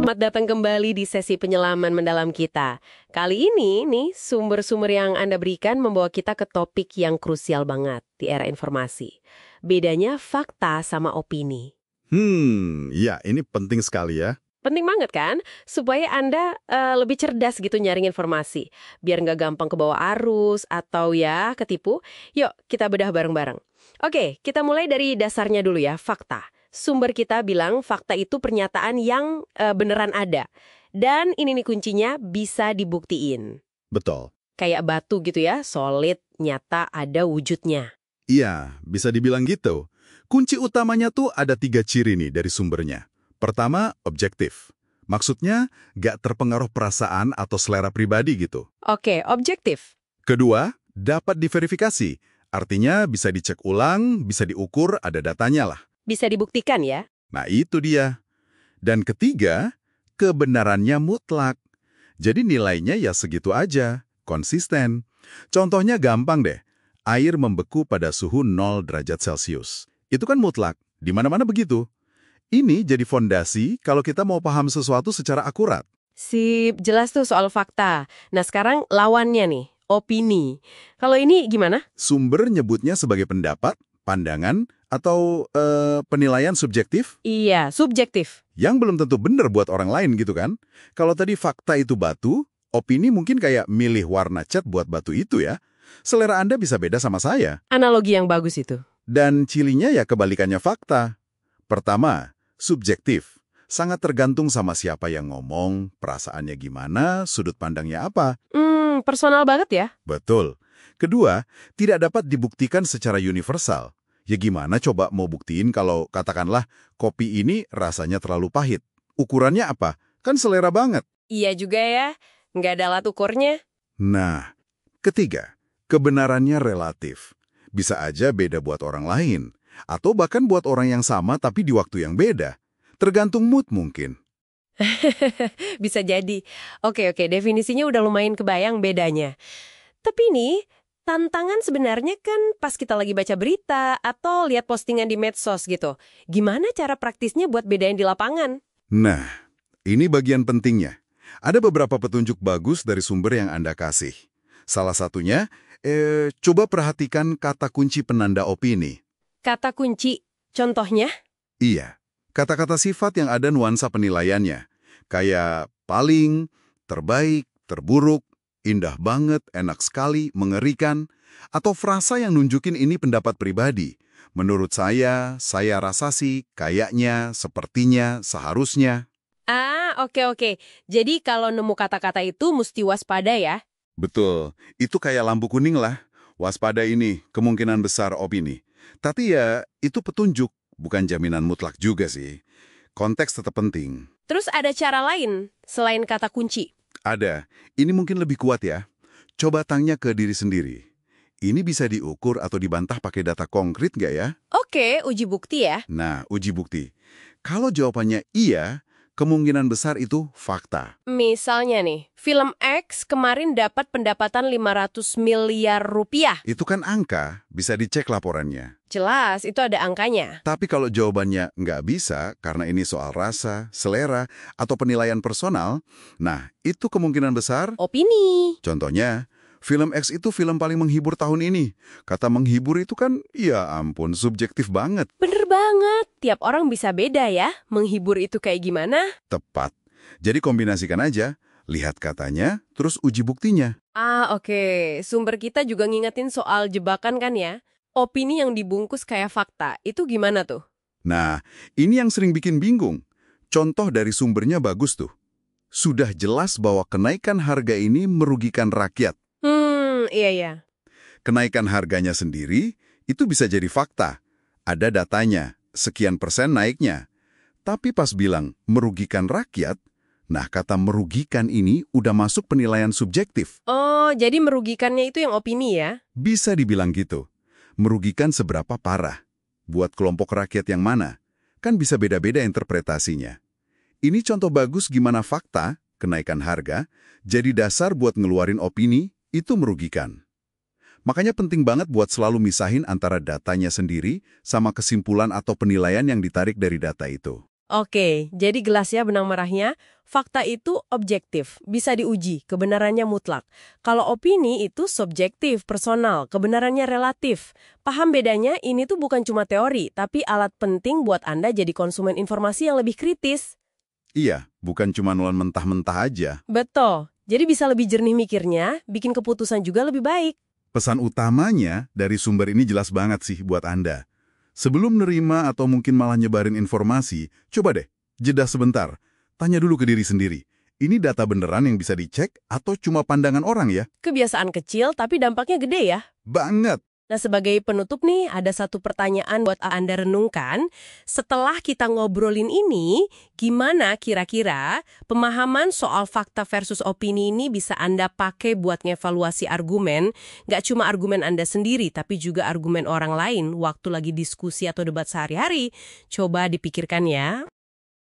Selamat datang kembali di sesi penyelaman mendalam kita. Kali ini nih, sumber-sumber yang Anda berikan membawa kita ke topik yang krusial banget di era informasi. Bedanya fakta sama opini. Ya ini penting sekali ya. Penting banget kan? Supaya Anda lebih cerdas gitu nyaring informasi. Biar nggak gampang kebawa arus atau ya ketipu. Yuk, kita bedah bareng-bareng. Oke, kita mulai dari dasarnya dulu ya, fakta. Sumber kita bilang fakta itu pernyataan yang beneran ada. Dan ini nih kuncinya, bisa dibuktiin. Betul. Kayak batu gitu ya, solid, nyata, ada wujudnya. Iya, bisa dibilang gitu. Kunci utamanya tuh ada 3 ciri nih dari sumbernya. Pertama, objektif. Maksudnya, nggak terpengaruh perasaan atau selera pribadi gitu. Oke, objektif. Kedua, dapat diverifikasi. Artinya bisa dicek ulang, bisa diukur, ada datanya lah. Bisa dibuktikan ya. Nah itu dia. Dan ketiga, kebenarannya mutlak. Jadi nilainya ya segitu aja, konsisten. Contohnya gampang deh, air membeku pada suhu 0 derajat Celcius. Itu kan mutlak, di mana-mana begitu. Ini jadi fondasi kalau kita mau paham sesuatu secara akurat. Sip, jelas tuh soal fakta. Nah sekarang lawannya nih, opini. Kalau ini gimana? Sumber nyebutnya sebagai pendapat, pandangan, atau penilaian subjektif Iya, subjektif. yang belum tentu benar buat orang lain gitu kan. Kalau tadi fakta itu batu, opini mungkin kayak milih warna cat buat batu itu ya. Selera Anda bisa beda sama saya. Analogi yang bagus itu. Dan cirinya ya kebalikannya fakta. Pertama, subjektif. Sangat tergantung sama siapa yang ngomong, perasaannya gimana, sudut pandangnya apa. Personal banget ya. Betul. Kedua, tidak dapat dibuktikan secara universal. Ya gimana coba mau buktiin kalau katakanlah kopi ini rasanya terlalu pahit. Ukurannya apa? Kan selera banget. Iya juga ya, nggak ada alat ukurnya. Nah, ketiga, kebenarannya relatif. Bisa aja beda buat orang lain. Atau bahkan buat orang yang sama tapi di waktu yang beda. Tergantung mood mungkin. Bisa jadi. Oke, definisinya udah lumayan kebayang bedanya. Tapi nih, tantangan sebenarnya kan pas kita lagi baca berita atau lihat postingan di medsos gitu. Gimana cara praktisnya buat bedain di lapangan? Nah, ini bagian pentingnya. Ada beberapa petunjuk bagus dari sumber yang Anda kasih. Salah satunya, coba perhatikan kata kunci penanda opini. Kata kunci, contohnya? Iya, kata-kata sifat yang ada nuansa penilaiannya. Kayak paling, terbaik, terburuk, indah banget, enak sekali, mengerikan. Atau frasa yang nunjukin ini pendapat pribadi. Menurut saya rasa sih, kayaknya, sepertinya, seharusnya. Oke. Jadi kalau nemu kata-kata itu mesti waspada ya? Betul, itu kayak lampu kuning lah. Waspada ini, kemungkinan besar opini. Tapi ya, itu petunjuk, bukan jaminan mutlak juga sih. Konteks tetap penting. Terus ada cara lain selain kata kunci? Ada. Ini mungkin lebih kuat ya. Coba tanya ke diri sendiri. Ini bisa diukur atau dibantah pakai data konkret nggak ya? Oke, uji bukti ya. Nah, uji bukti. Kalau jawabannya iya, kemungkinan besar itu fakta. Misalnya nih, film X kemarin dapat pendapatan 500 miliar rupiah. Itu kan angka, bisa dicek laporannya. Jelas, itu ada angkanya. Tapi kalau jawabannya nggak bisa, karena ini soal rasa, selera, atau penilaian personal, nah, itu kemungkinan besar. Opini. Contohnya, film X itu film paling menghibur tahun ini. Kata menghibur itu kan, ya ampun, subjektif banget. Bener banget, tiap orang bisa beda ya. Menghibur itu kayak gimana? Tepat. Jadi kombinasikan aja, lihat katanya, terus uji buktinya. Oke. Sumber kita juga ngingetin soal jebakan kan ya? Opini yang dibungkus kayak fakta, itu gimana tuh? Nah, ini yang sering bikin bingung. Contoh dari sumbernya bagus tuh. Sudah jelas bahwa kenaikan harga ini merugikan rakyat. Iya. Kenaikan harganya sendiri, itu bisa jadi fakta. Ada datanya, sekian persen naiknya. Tapi pas bilang merugikan rakyat, nah kata merugikan ini udah masuk penilaian subjektif. Oh, jadi merugikannya itu yang opini ya? Bisa dibilang gitu. Merugikan seberapa parah? Buat kelompok rakyat yang mana? Kan bisa beda-beda interpretasinya. Ini contoh bagus gimana fakta, kenaikan harga, jadi dasar buat ngeluarin opini, itu merugikan. Makanya penting banget buat selalu misahin antara datanya sendiri sama kesimpulan atau penilaian yang ditarik dari data itu. Oke, jadi gelasnya benang merahnya, fakta itu objektif, bisa diuji, kebenarannya mutlak. Kalau opini itu subjektif, personal, kebenarannya relatif. Paham bedanya? Ini tuh bukan cuma teori, tapi alat penting buat Anda jadi konsumen informasi yang lebih kritis. Iya, bukan cuma nelan mentah-mentah aja. Betul. Jadi bisa lebih jernih mikirnya, bikin keputusan juga lebih baik. Pesan utamanya dari sumber ini jelas banget sih buat Anda. Sebelum nerima atau mungkin malah nyebarin informasi, coba deh, jeda sebentar. Tanya dulu ke diri sendiri, ini data beneran yang bisa dicek atau cuma pandangan orang ya? Kebiasaan kecil tapi dampaknya gede ya. Banget! Nah, sebagai penutup nih, ada satu pertanyaan buat Anda renungkan. Setelah kita ngobrolin ini, gimana kira-kira pemahaman soal fakta versus opini ini bisa Anda pakai buat ngevaluasi argumen, nggak cuma argumen Anda sendiri, tapi juga argumen orang lain waktu lagi diskusi atau debat sehari-hari? Coba dipikirkan ya.